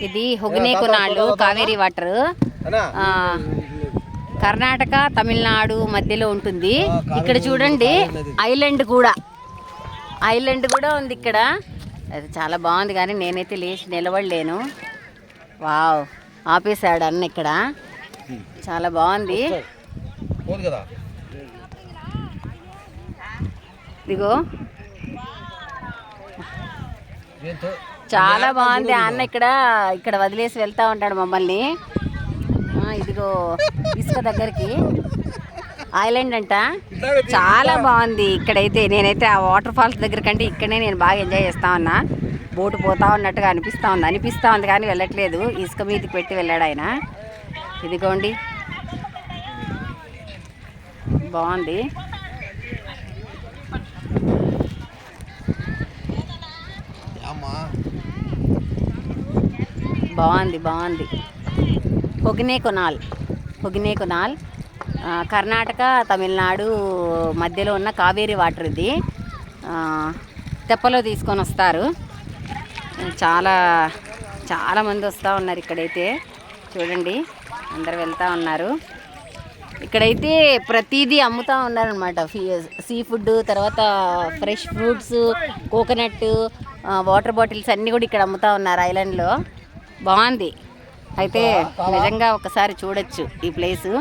ఇది హొగనేకొనాళ్ళు కావేరీ వాటర్. కర్ణాటక తమిళనాడు మధ్యలో ఉంటుంది. ఇక్కడ చూడండి ఐలాండ్ కూడా ఉంది ఇక్కడ. అది చాలా బాగుంది కానీ నేనైతే లేచి నిలబడలేను. వావ్, ఆపేశాడు అన్న ఇక్కడ. చాలా బాగుంది. ఇదిగో చాలా బాగుంది. అన్న ఇక్కడ వదిలేసి వెళ్తా ఉంటాడు మమ్మల్ని. ఇదిగో ఇసుక దగ్గరికి ఐలాండ్ అంట. చాలా బాగుంది ఇక్కడైతే. నేనైతే ఆ వాటర్ ఫాల్స్ దగ్గర కంటే ఇక్కడనే నేను బాగా ఎంజాయ్ చేస్తా ఉన్నా. బోటు పోతా ఉన్నట్టుగా అనిపిస్తూ ఉంది కానీ వెళ్ళట్లేదు. ఇసుక మీదకి పెట్టి వెళ్ళాడు ఆయన. ఇదిగోండి బాగుంది. బాగుంది. హొగనేకొనాల్ కర్ణాటక తమిళనాడు మధ్యలో ఉన్న కావేరీ వాటర్. ఇది తెప్పలో తీసుకొని వస్తారు. చాలా మంది వస్తూ ఉన్నారు ఇక్కడైతే. చూడండి అందరు వెళ్తూ ఉన్నారు. ఇక్కడైతే ప్రతిదీ అమ్ముతూ ఉన్నారనమాట. సీ ఫుడ్, తర్వాత fresh fruits, coconut, water bottles అన్నీ కూడా ఇక్కడ అమ్ముతూ ఉన్నారు ఐలాండ్లో. బాగుంది అయితే. నిజంగా ఒకసారి చూడొచ్చు ఈ ప్లేసు.